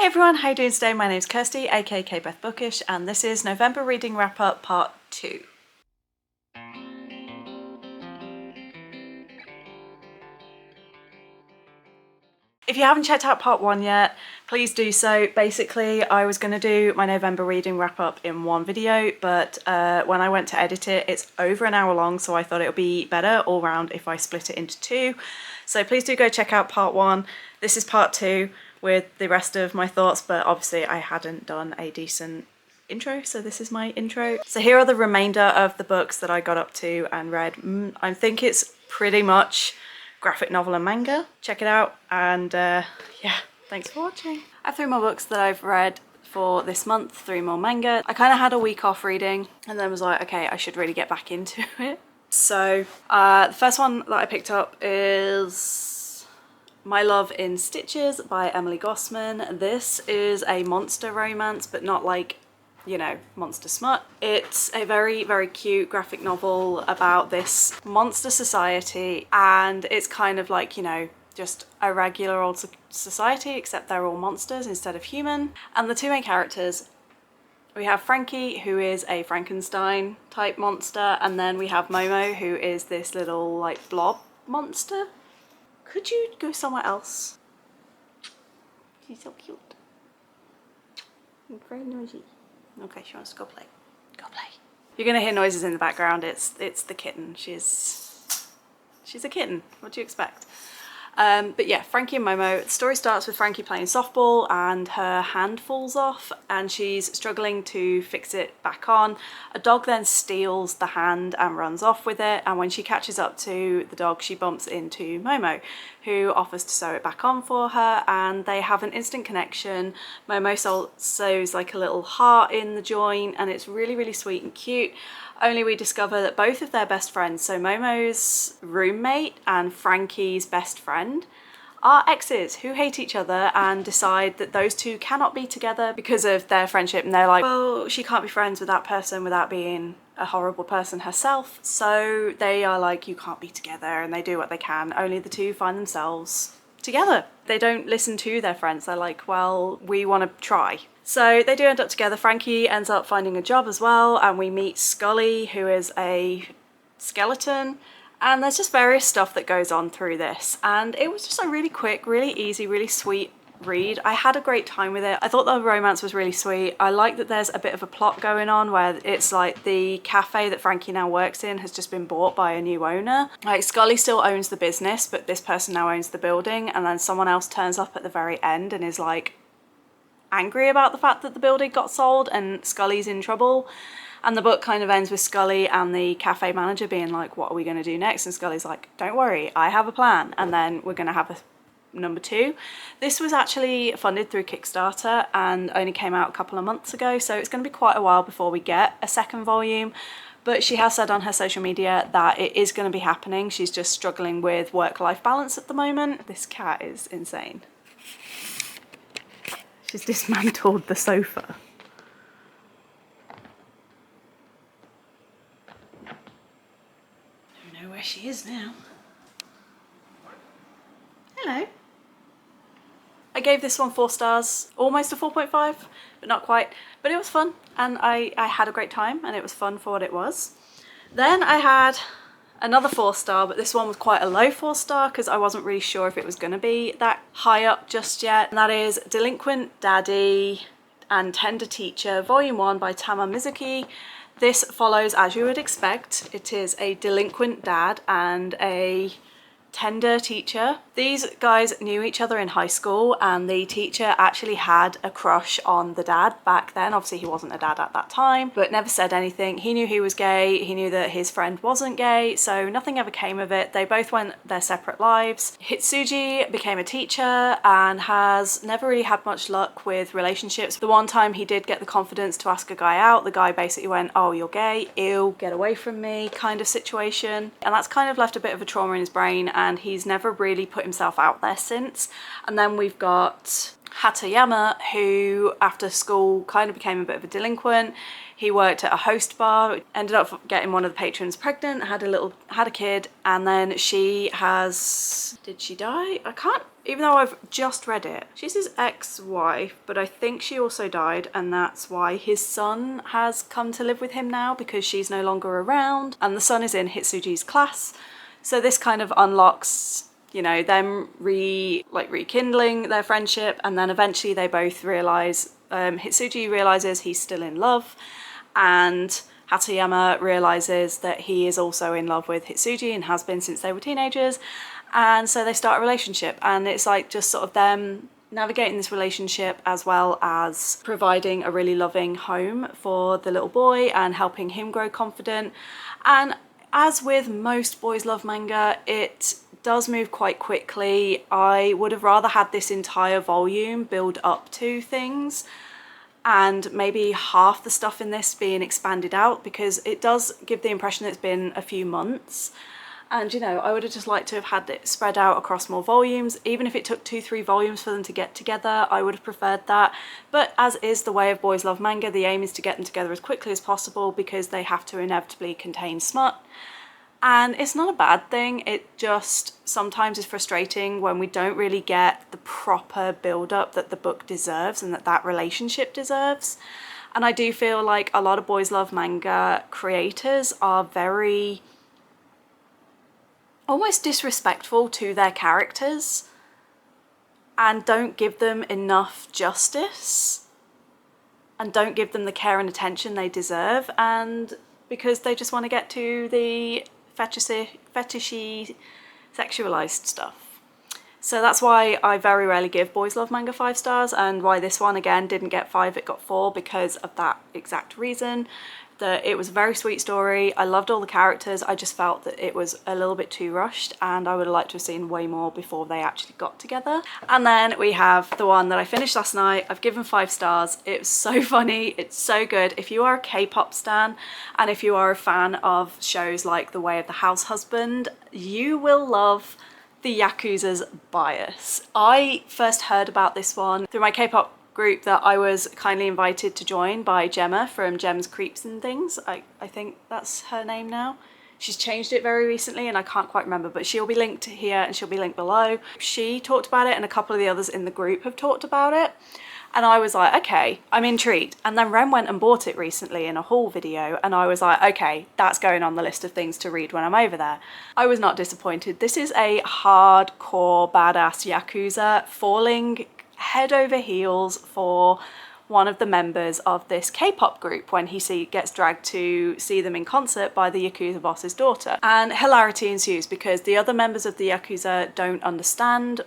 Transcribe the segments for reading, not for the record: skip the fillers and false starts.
Hi everyone, how you doing today? My name's Kirsty, aka Beth Bookish, and this is November Reading Wrap-Up Part 2. If you haven't checked out Part 1 yet, please do so. Basically, I was going to do my November Reading Wrap-Up in one video, but when I went to edit it, it's over an hour long, so I thought it would be better all round if I split it into two. So please do go check out Part 1. This is Part 2. With the rest of my thoughts, but obviously I hadn't done a decent intro, so this is my intro. So here are the remainder of the books that I got up to and read. I think it's pretty much graphic novel and manga. Check it out, and yeah, thanks for watching. I have 3 more books that I've read for this month, 3 more manga. I kind of had a week off reading and then was like, okay, I should really get back into it. So the first one that I picked up is My Love in Stitches by Emily Gossman. This is a monster romance, but not like, you know, monster smut. It's a very, very cute graphic novel about this monster society, and it's kind of like, you know, just a regular old society, except they're all monsters instead of human. And the 2 main characters, we have Frankie, who is a Frankenstein type monster, and then we have Momo, who is this little like blob monster. Could you go somewhere else? She's so cute. You're very noisy. Okay, she wants to go play. Go play. You're gonna hear noises in the background. It's the kitten. She's a kitten. What do you expect? But yeah, Frankie and Momo. The story starts with Frankie playing softball and her hand falls off and she's struggling to fix it back on. A dog then steals the hand and runs off with it, and when she catches up to the dog, she bumps into Momo, who offers to sew it back on for her, and they have an instant connection. Momo sews like a little heart in the joint, and it's really, really sweet and cute. Only we discover that both of their best friends, so Momo's roommate and Frankie's best friend, are exes who hate each other and decide that those two cannot be together because of their friendship. And they're like, well, she can't be friends with that person without being a horrible person herself. So they are like, you can't be together, and they do what they can. Only the two find themselves together. They don't listen to their friends. They're like, well, we want to try. So they do end up together. Frankie ends up finding a job as well, and we meet Scully, who is a skeleton, and there's just various stuff that goes on through this, and it was just a really quick, really easy, really sweet read. I had a great time with it. I thought the romance was really sweet. I like that there's a bit of a plot going on where it's like the cafe that Frankie now works in has just been bought by a new owner. Like, Scully still owns the business, but this person now owns the building, and then someone else turns up at the very end and is like angry about the fact that the building got sold and Scully's in trouble. And the book kind of ends with Scully and the cafe manager being like, what are we going to do next? And Scully's like, don't worry, I have a plan, and then we're going to have a number 2. This was actually funded through Kickstarter and only came out a couple of months ago, so it's going to be quite a while before we get a second volume. But she has said on her social media that it is going to be happening. She's just struggling with work-life balance at the moment. This cat is insane. She's dismantled the sofa. I don't know where she is now. Hello. I gave this one 4 stars, almost a 4.5, but not quite. But it was fun, and I had a great time, and it was fun for what it was. Then I had another 4-star, but this one was quite a low 4-star because I wasn't really sure if it was going to be that high up just yet. And that is Delinquent Daddy and Tender Teacher, Volume 1 by Tama Mizuki. This follows, as you would expect, it is a delinquent dad and a tender teacher. These guys knew each other in high school, and the teacher actually had a crush on the dad back then. Obviously he wasn't a dad at that time, but never said anything. He knew he was gay, he knew that his friend wasn't gay, so nothing ever came of it. They both went their separate lives. Hitsuji became a teacher and has never really had much luck with relationships. The one time he did get the confidence to ask a guy out, the guy basically went, oh, you're gay, ew, get away from me, kind of situation. And that's kind of left a bit of a trauma in his brain, and he's never really put himself out there since. And then we've got Hatayama, who after school kind of became a bit of a delinquent. He worked at a host bar, ended up getting one of the patrons pregnant, had a kid, and then she has, did she die? even though I've just read it, she's his ex-wife, but I think she also died, and that's why his son has come to live with him now, because she's no longer around, and the son is in Hitsuji's class. So this kind of unlocks, you know, them rekindling their friendship, and then eventually they both realise, Hitsuji realises he's still in love, and Hatayama realises that he is also in love with Hitsuji and has been since they were teenagers, and so they start a relationship, and it's like just sort of them navigating this relationship as well as providing a really loving home for the little boy and helping him grow confident. And as with most boys love manga, it does move quite quickly. I would have rather had this entire volume build up to things, and maybe half the stuff in this being expanded out, because it does give the impression that it's been a few months. And, you know, I would have just liked to have had it spread out across more volumes. Even if it took 2-3 volumes for them to get together, I would have preferred that. But as is the way of boys love manga, the aim is to get them together as quickly as possible, because they have to inevitably contain smut. And it's not a bad thing, it just sometimes is frustrating when we don't really get the proper build-up that the book deserves and that relationship deserves. And I do feel like a lot of boys love manga creators are very almost disrespectful to their characters and don't give them enough justice and don't give them the care and attention they deserve, and because they just want to get to the fetishy sexualized stuff. So that's why I very rarely give boys love manga 5 stars, and why this one again didn't get 5, it got 4, because of that exact reason. That it was a very sweet story, I loved all the characters, I just felt that it was a little bit too rushed, and I would have liked to have seen way more before they actually got together. And then we have the one that I finished last night. I've given 5 stars. It's so funny, it's so good. If you are a K-pop stan, and if you are a fan of shows like The Way of the House Husband, you will love the Yakuza's bias. I first heard about this one through my K-pop group that I was kindly invited to join by Gemma from Gem's Creeps and Things. I think that's her name now. She's changed it very recently and I can't quite remember, but she'll be linked here and she'll be linked below. She talked about it and a couple of the others in the group have talked about it. And I was like, okay, I'm intrigued. And then Ren went and bought it recently in a haul video, and I was like, okay, that's going on the list of things to read when I'm over there. I was not disappointed. This is a hardcore badass Yakuza falling head over heels for one of the members of this K-pop group when he gets dragged to see them in concert by the Yakuza boss's daughter. And hilarity ensues because the other members of the Yakuza don't understand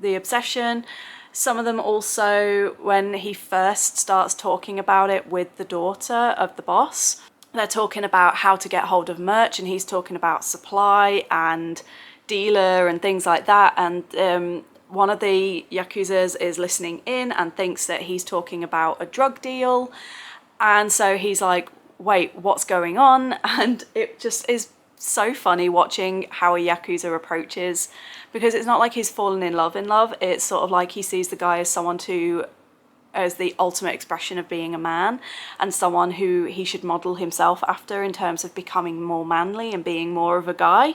the obsession. Some of them also, when he first starts talking about it with the daughter of the boss, they're talking about how to get hold of merch, and he's talking about supply and dealer and things like that. And one of the Yakuzas is listening in and thinks that he's talking about a drug deal. And so he's like, wait, what's going on? And it just is so funny watching how a Yakuza approaches, because it's not like he's fallen in love. It's sort of like he sees the guy as someone as the ultimate expression of being a man, and someone who he should model himself after in terms of becoming more manly and being more of a guy.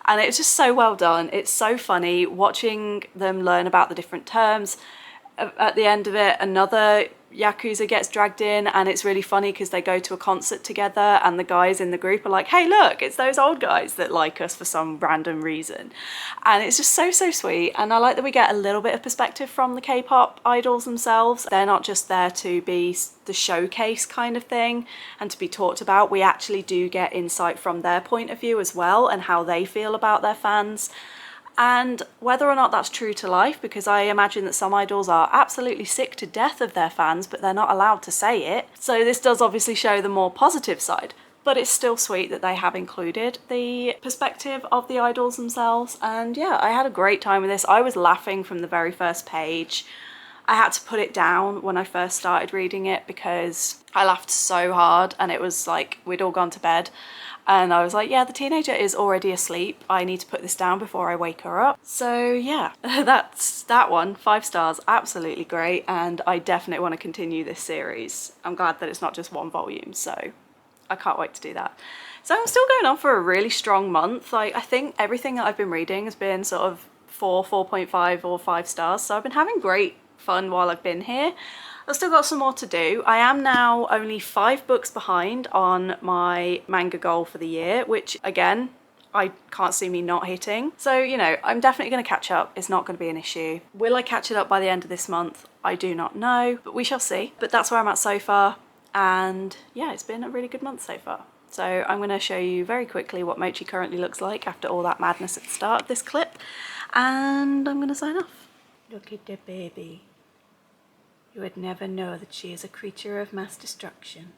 And it's just so well done. It's so funny watching them learn about the different terms. At the end of it, another Yakuza gets dragged in, and it's really funny because they go to a concert together and the guys in the group are like, hey look, it's those old guys that like us for some random reason. And it's just so sweet, and I like that we get a little bit of perspective from the K-pop idols themselves. They're not just there to be the showcase kind of thing and to be talked about. We actually do get insight from their point of view as well, and how they feel about their fans. And whether or not that's true to life, because I imagine that some idols are absolutely sick to death of their fans, but they're not allowed to say it. So this does obviously show the more positive side, but it's still sweet that they have included the perspective of the idols themselves. And yeah, I had a great time with this. I was laughing from the very first page. I had to put it down when I first started reading it because I laughed so hard, and it was like we'd all gone to bed. And I was like, yeah, the teenager is already asleep. I need to put this down before I wake her up. So yeah, that's that one. 5 stars, absolutely great. And I definitely want to continue this series. I'm glad that it's not just 1 volume, so I can't wait to do that. So I'm still going on for a really strong month. Like, I think everything that I've been reading has been sort of 4.5 or 5 stars. So I've been having great fun while I've been here. I've still got some more to do. I am now only 5 books behind on my manga goal for the year, which again, I can't see me not hitting. So, you know, I'm definitely going to catch up. It's not going to be an issue. Will I catch it up by the end of this month? I do not know, but we shall see. But that's where I'm at so far. And yeah, it's been a really good month so far. So I'm going to show you very quickly what Mochi currently looks like after all that madness at the start of this clip. And I'm going to sign off. Look at the baby. You would never know that she is a creature of mass destruction.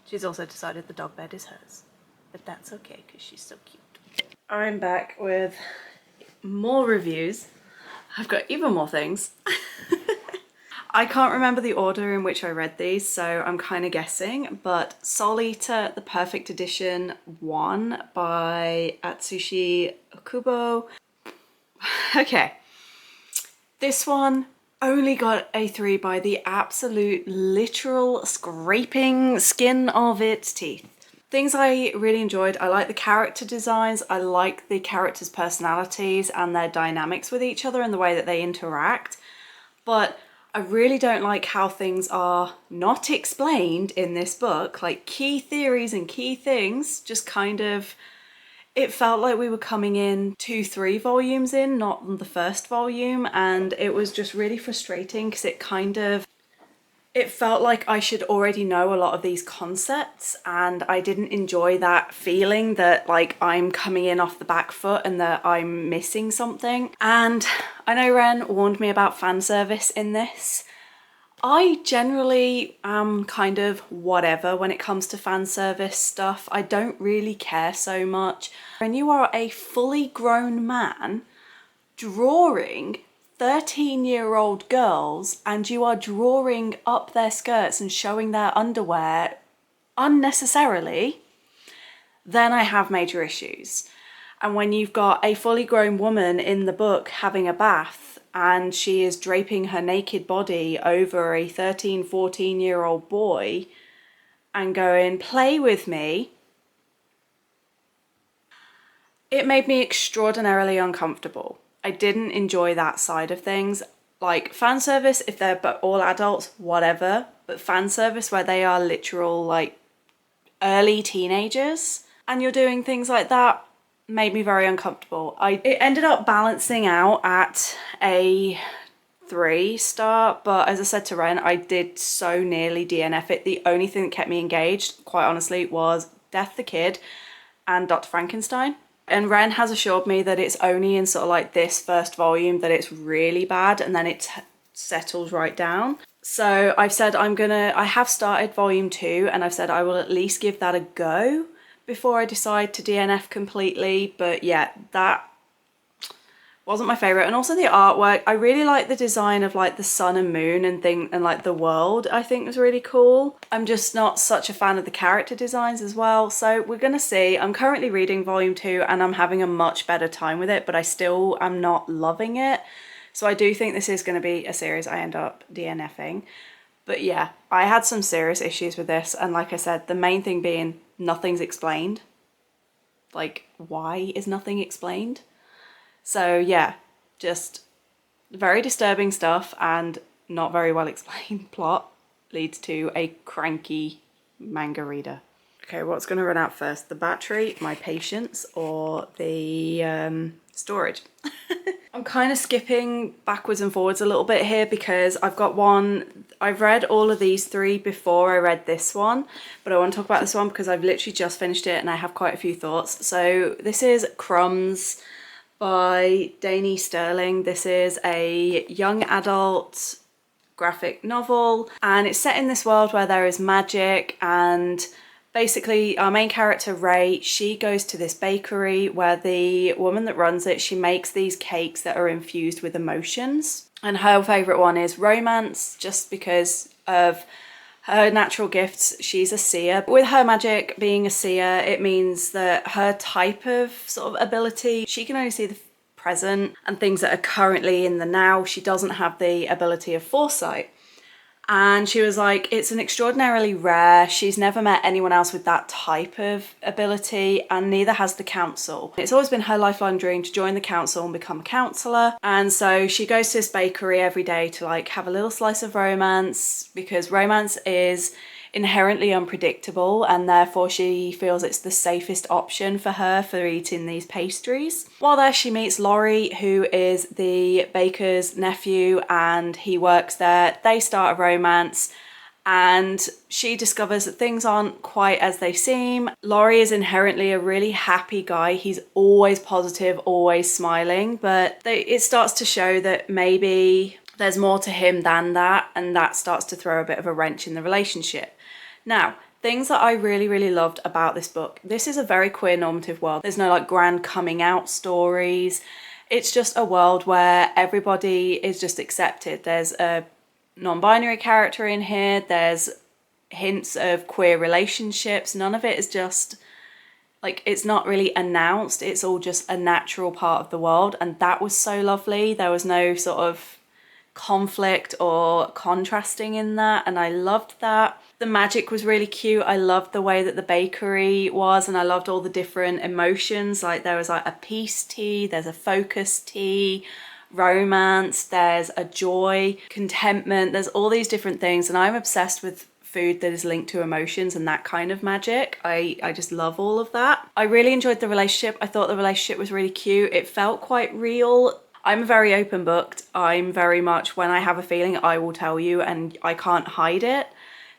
She's also decided the dog bed is hers. But that's okay because she's so cute. I'm back with more reviews. I've got even more things. I can't remember the order in which I read these, so I'm kind of guessing, but Soul Eater, the Perfect Edition 1 by Atsushi Okubo. Okay, this one only got a 3 by the absolute literal scraping skin of its teeth. Things I really enjoyed, I like the character designs, I like the characters' personalities and their dynamics with each other and the way that they interact, but I really don't like how things are not explained in this book. Like key theories and key things just kind of, it felt like we were coming in 2-3 volumes in, not the first volume, and it was just really frustrating because it felt like I should already know a lot of these concepts, and I didn't enjoy that feeling that like I'm coming in off the back foot and that I'm missing something. And I know Ren warned me about fan service in this. I generally am kind of whatever when it comes to fan service stuff. I don't really care so much. When you are a fully grown man drawing 13-year-old girls and you are drawing up their skirts and showing their underwear unnecessarily, then I have major issues. And when you've got a fully grown woman in the book having a bath and she is draping her naked body over a 13-14-year-old boy and going, play with me, it made me extraordinarily uncomfortable. I didn't enjoy that side of things. Like fan service, if they're all adults, whatever, but fan service where they are literal like early teenagers and you're doing things like that made me very uncomfortable. It ended up balancing out at a 3 star, but as I said to Ren, I did so nearly DNF it. The only thing that kept me engaged, quite honestly, was Death the Kid and Dr. Frankenstein. And Ren has assured me that it's only in sort of like this first volume that it's really bad and then it settles right down. So I've said I have started volume 2 and I've said I will at least give that a go before I decide to DNF completely. But yeah, that wasn't my favorite. And also the artwork, I really like the design of like the sun and moon and like the world, I think was really cool. I'm just not such a fan of the character designs as well. So we're gonna see. I'm currently reading volume 2 and I'm having a much better time with it, but I still am not loving it. So I do think this is gonna be a series I end up DNFing. But yeah, I had some serious issues with this. And like I said, the main thing being nothing's explained. Like, why is nothing explained? So yeah, just very disturbing stuff and not very well explained plot leads to a cranky manga reader. Okay, what's going to run out first? The battery, my patience, or the storage? I'm kind of skipping backwards and forwards a little bit here because I've read all of these 3 before I read this one, but I want to talk about this one because I've literally just finished it and I have quite a few thoughts. So this is Crumbs by Dani Sterling. This is a young adult graphic novel and it's set in this world where there is magic, and basically our main character Ray, she goes to this bakery where the woman that runs it, she makes these cakes that are infused with emotions, and her favourite one is romance just because of her natural gifts. She's a seer. With her magic being a seer, it means that her type of sort of ability, she can only see the present and things that are currently in the now. She doesn't have the ability of foresight. And she was like, it's an extraordinarily rare. She's never met anyone else with that type of ability, and neither has the council. It's always been her lifelong dream to join the council and become a counsellor. And so she goes to this bakery every day to like have a little slice of romance, because romance is inherently unpredictable, and therefore she feels it's the safest option for her for eating these pastries. While there, she meets Laurie, who is the baker's nephew, and he works there. They start a romance, and she discovers that things aren't quite as they seem. Laurie is inherently a really happy guy. He's always positive, always smiling, but it starts to show that maybe there's more to him than that, and that starts to throw a bit of a wrench in the relationship. Now, things that I really loved about this book. This is a very queer normative world. There's no like grand coming out stories. It's just a world where everybody is just accepted. There's a non-binary character in here. There's hints of queer relationships. None of it is just like, it's not really announced. It's all just a natural part of the world. And that was so lovely. There was no sort of conflict or contrasting in that, and I loved that. The magic was really cute. I loved the way that the bakery was, and I loved all the different emotions. Like there was like a peace tea, there's a focus tea, romance, there's a joy, contentment, there's all these different things, and I'm obsessed with food that is linked to emotions and that kind of magic. I just love all of that. I really enjoyed the relationship. I thought the relationship was really cute. It felt quite real. I'm very open booked. I'm very much, when I have a feeling, I will tell you, and I can't hide it.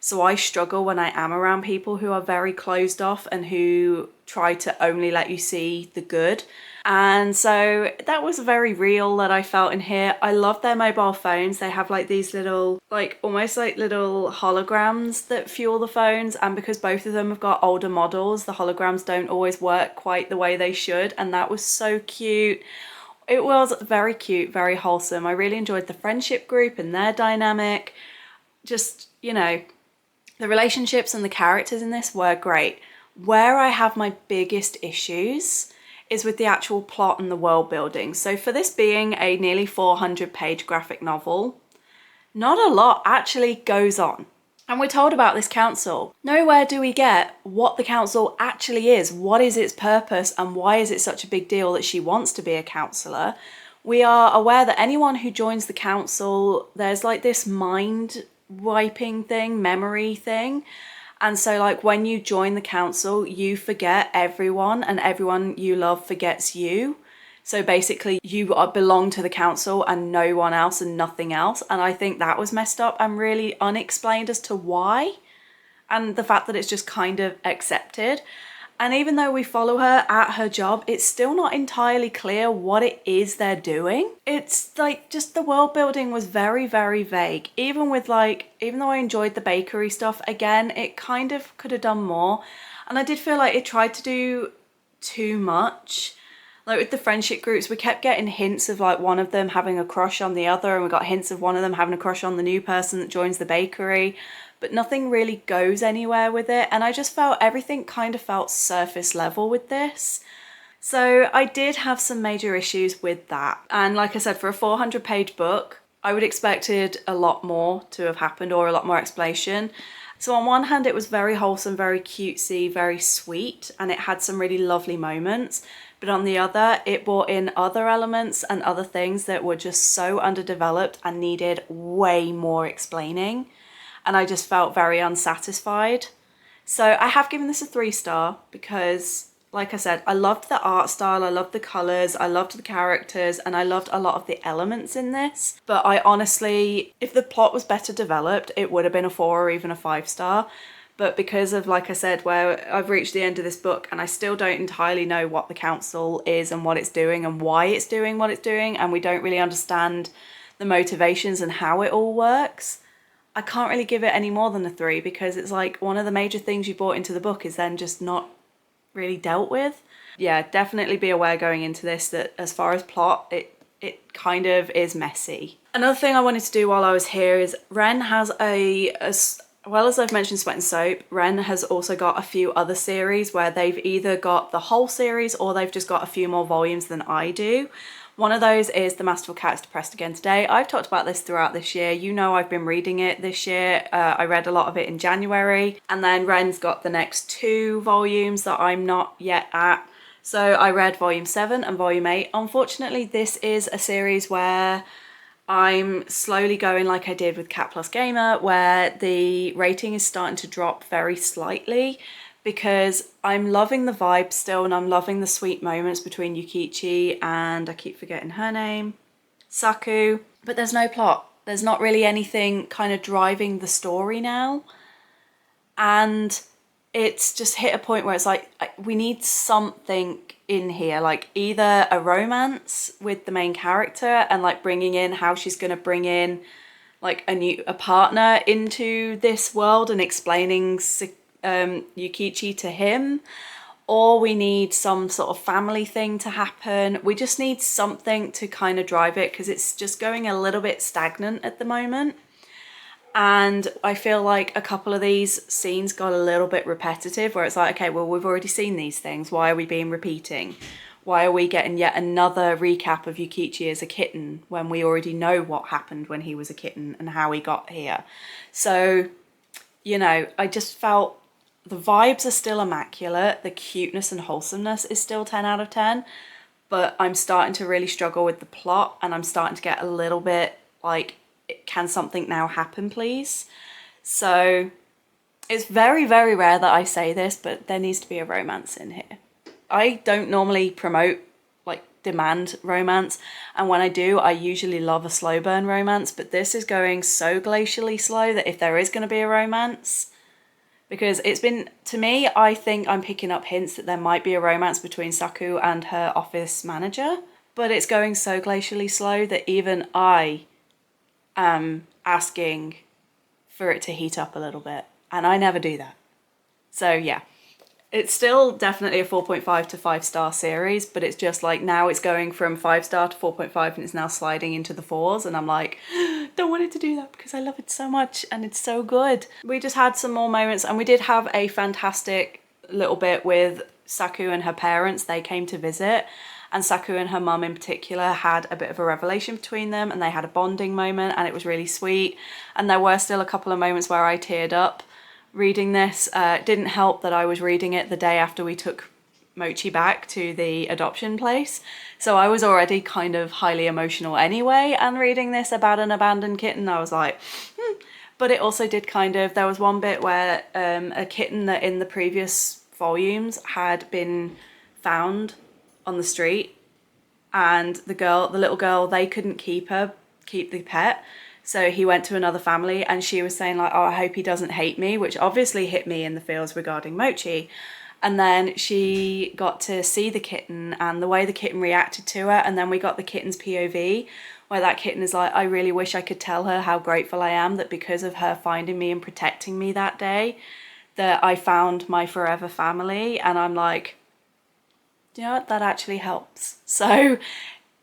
So I struggle when I am around people who are very closed off and who try to only let you see the good. And so that was very real that I felt in here. I love their mobile phones. They have like these little, like almost like little holograms that fuel the phones. And because both of them have got older models, the holograms don't always work quite the way they should. And that was so cute. It was very cute, very wholesome. I really enjoyed the friendship group and their dynamic. Just, you know, the relationships and the characters in this were great. Where I have my biggest issues is with the actual plot and the world building. So for this being a nearly 400-page graphic novel, not a lot actually goes on. And we're told about this council. Nowhere do we get what the council actually is. What is its purpose, and why is it such a big deal that she wants to be a counsellor? We are aware that anyone who joins the council, there's like this mind wiping thing, memory thing. And so like when you join the council, you forget everyone, and everyone you love forgets you. So basically you belong to the council and no one else and nothing else. And I think that was messed up and really unexplained as to why. And the fact that it's just kind of accepted. And even though we follow her at her job, it's still not entirely clear what it is they're doing. It's like just the world building was very vague. Even though I enjoyed the bakery stuff, again, it kind of could have done more. And I did feel like it tried to do too much. Like with the friendship groups, we kept getting hints of like one of them having a crush on the other, and we got hints of one of them having a crush on the new person that joins the bakery, but nothing really goes anywhere with it. And I just felt everything kind of felt surface level with this. So I did have some major issues with that. And like I said, for a 400-page book, I would expected a lot more to have happened, or a lot more explanation. So on one hand, it was very wholesome, very cutesy, very sweet, and it had some really lovely moments. But on the other, it brought in other elements and other things that were just so underdeveloped and needed way more explaining. And I just felt very unsatisfied. So I have given this a 3-star because, like I said, I loved the art style, I loved the colours, I loved the characters, and I loved a lot of the elements in this. But I honestly, if the plot was better developed, it would have been a 4 or even a 5-star. But because of, like I said, where I've reached the end of this book and I still don't entirely know what the council is and what it's doing and why it's doing what it's doing, and we don't really understand the motivations and how it all works, I can't really give it any more than a 3, because it's like one of the major things you brought into the book is then just not really dealt with. Yeah, definitely be aware going into this that as far as plot, it kind of is messy. Another thing I wanted to do while I was here is Ren has well, as I've mentioned Sweat and Soap, Ren has also got a few other series where they've either got the whole series or they've just got a few more volumes than I do. One of those is The Masterful Cat is Depressed Again Today. I've talked about this throughout this year. You know I've been reading it this year. I read a lot of it in January, and then Ren's got the next 2 volumes that I'm not yet at. So I read volume 7 and volume 8. Unfortunately, this is a series where I'm slowly going like I did with Cat Plus Gamer, where the rating is starting to drop very slightly, because I'm loving the vibe still, and I'm loving the sweet moments between Yukichi and, I keep forgetting her name, Saku, but there's no plot. There's not really anything kind of driving the story now. And it's just hit a point where it's like, we need something in here, like either a romance with the main character and like bringing in how she's going to bring in like a partner into this world and explaining Yukichi to him, or we need some sort of family thing to happen. We just need something to kind of drive it, because it's just going a little bit stagnant at the moment. And I feel like a couple of these scenes got a little bit repetitive, where it's like, okay, well, we've already seen these things. Why are we being repeating? Why are we getting yet another recap of Yukichi as a kitten when we already know what happened when he was a kitten and how he got here? So, you know, I just felt the vibes are still immaculate. The cuteness and wholesomeness is still 10 out of 10. But I'm starting to really struggle with the plot, and I'm starting to get a little bit like, can something now happen, please? So it's very, very rare that I say this, but there needs to be a romance in here. I don't normally promote, like, demand romance, and when I do, I usually love a slow burn romance, but this is going so glacially slow that if there is going to be a romance, because it's been, to me, I think I'm picking up hints that there might be a romance between Saku and her office manager, but it's going so glacially slow that even I am asking for it to heat up a little bit, and I never do that. So yeah, it's still definitely a 4.5 to 5-star series, but it's just like now it's going from 5-star to 4.5 and it's now sliding into the 4s, and I'm like, don't want it to do that because I love it so much and it's so good. We just had some more moments, and we did have a fantastic little bit with Saku and her parents. They came to visit, and Saku and her mum in particular had a bit of a revelation between them, and they had a bonding moment, and it was really sweet. And there were still a couple of moments where I teared up reading this. It didn't help that I was reading it the day after we took Mochi back to the adoption place, so I was already kind of highly emotional anyway, and reading this about an abandoned kitten, I was like, But it also did kind of, there was one bit where a kitten that in the previous volumes had been found on the street, and the little girl, they couldn't keep the pet, so he went to another family, and she was saying like, oh, I hope he doesn't hate me, which obviously hit me in the feels regarding Mochi. And then she got to see the kitten and the way the kitten reacted to her, and then we got the kitten's POV, where that kitten is like, I really wish I could tell her how grateful I am that because of her finding me and protecting me that day, that I found my forever family. And I'm like, you know what, that actually helps. So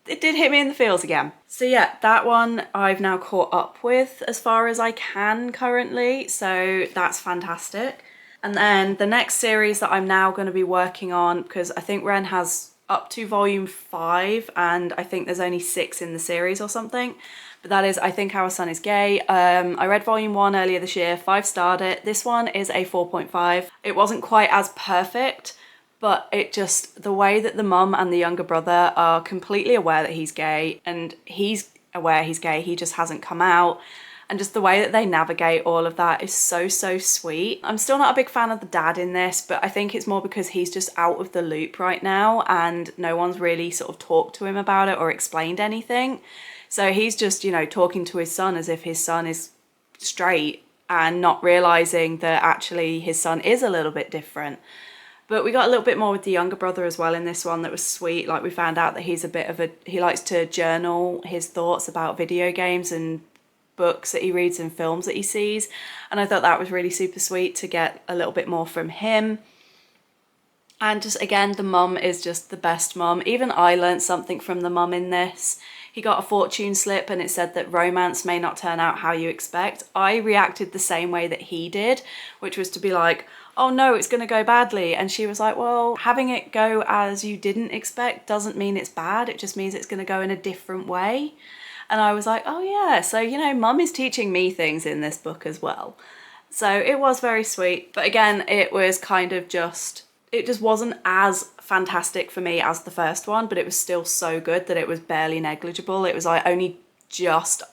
it did hit me in the feels again. So yeah, that one I've now caught up with as far as I can currently, so that's fantastic. And then the next series that I'm now going to be working on, because I think Ren has up to volume 5 and I think there's only 6 in the series or something, but that is I Think Our Son Is Gay. I read volume 1 earlier this year, 5-starred it. This one is a 4.5. It wasn't quite as perfect, but it just, the way that the mum and the younger brother are completely aware that he's gay, and he's aware he's gay, he just hasn't come out, and just the way that they navigate all of that is so, so sweet. I'm still not a big fan of the dad in this, but I think it's more because he's just out of the loop right now and no one's really sort of talked to him about it or explained anything. So he's just, you know, talking to his son as if his son is straight and not realising that actually his son is a little bit different. But we got a little bit more with the younger brother as well in this one that was sweet. Like we found out that he's a bit of he likes to journal his thoughts about video games and books that he reads and films that he sees. And I thought that was really super sweet to get a little bit more from him. And just again, the mum is just the best mum. Even I learned something from the mum in this. He got a fortune slip and it said that romance may not turn out how you expect. I reacted the same way that he did, which was to be like, oh no, it's going to go badly. And she was like, well, having it go as you didn't expect doesn't mean it's bad. It just means it's going to go in a different way. And I was like, oh yeah, so, you know, mum is teaching me things in this book as well. So it was very sweet. But again, it was kind of just, it just wasn't as fantastic for me as the first one, but it was still so good that it was barely negligible. It was like only just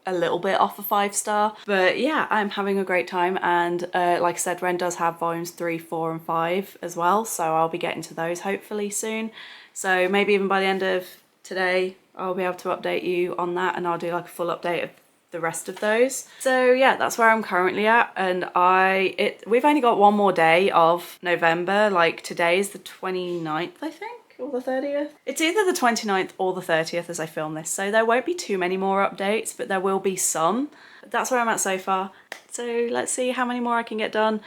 a little bit off a 5-star. But yeah, I'm having a great time. And like I said, Ren does have volumes 3, 4 and 5 as well. So I'll be getting to those hopefully soon. So maybe even by the end of today, I'll be able to update you on that, and I'll do like a full update of the rest of those. So yeah, that's where I'm currently at. And we've only got one more day of November. Like today is the 29th, I think, or the 30th. It's either the 29th or the 30th as I film this. So there won't be too many more updates, but there will be some. That's where I'm at so far. So let's see how many more I can get done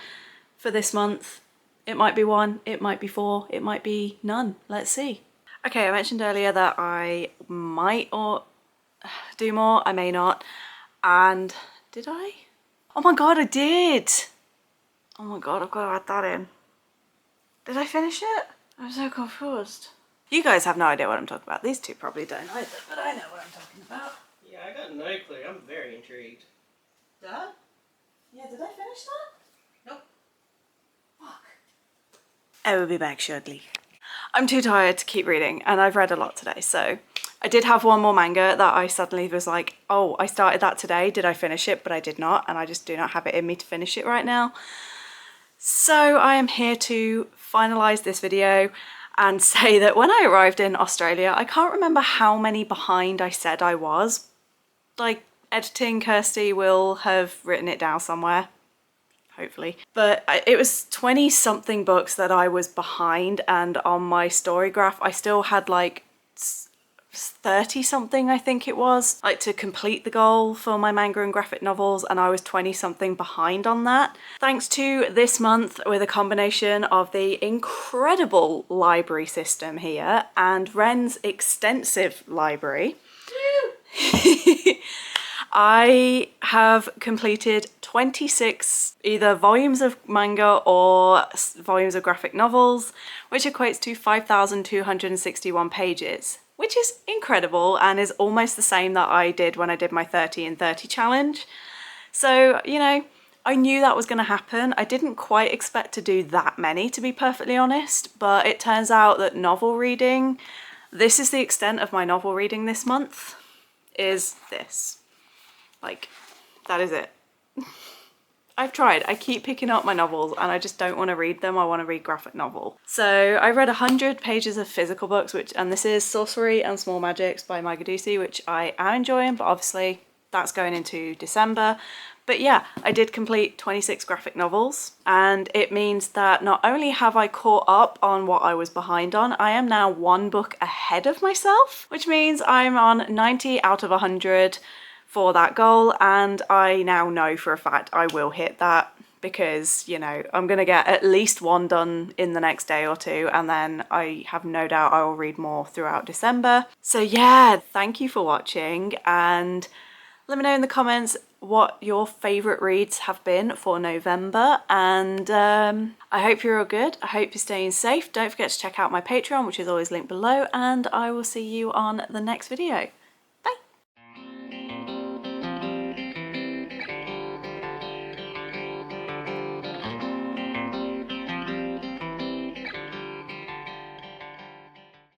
for this month. It might be 1, it might be 4, it might be none. Let's see. Okay, I mentioned earlier that I might or do more, I may not. And did I? Oh my god, I did! Oh my god, I've got to add that in. Did I finish it? I'm so confused. You guys have no idea what I'm talking about. These two probably don't either, but I know what I'm talking about. Yeah, I got no clue. I'm very intrigued. Did I? Yeah, did I finish that? Nope. Fuck. I will be back shortly. I'm too tired to keep reading, and I've read a lot today, so I did have one more manga that I suddenly was like, oh, I started that today, did I finish it? But I did not, and I just do not have it in me to finish it right now. So I am here to finalise this video and say that when I arrived in Australia, I can't remember how many behind I said I was. Like, editing Kirsty will have written it down somewhere, hopefully. But it was 20 something books that I was behind, and on my story graph I still had like 30 something, I think it was, like to complete the goal for my manga and graphic novels, and I was 20 something behind on that. Thanks to this month with a combination of the incredible library system here and Ren's extensive library, I have completed 26 either volumes of manga or volumes of graphic novels, which equates to 5,261 pages, which is incredible and is almost the same that I did when I did my 30 in 30 challenge. So, you know, I knew that was going to happen. I didn't quite expect to do that many, to be perfectly honest, but it turns out that novel reading, this is the extent of my novel reading this month, is this. Like, that is it. I've tried. I keep picking up my novels and I just don't want to read them. I want to read graphic novel. So I read 100 pages of physical books, and this is Sorcery and Small Magics by Magadusi, which I am enjoying, but obviously that's going into December. But yeah, I did complete 26 graphic novels, and it means that not only have I caught up on what I was behind on, I am now 1 book ahead of myself, which means I'm on 90 out of 100 for that goal, and I now know for a fact I will hit that because, you know, I'm gonna get at least 1 done in the next day or 2, and then I have no doubt I will read more throughout December. So yeah, thank you for watching, and let me know in the comments what your favourite reads have been for November, and I hope you're all good. I hope you're staying safe. Don't forget to check out my Patreon, which is always linked below, and I will see you on the next video.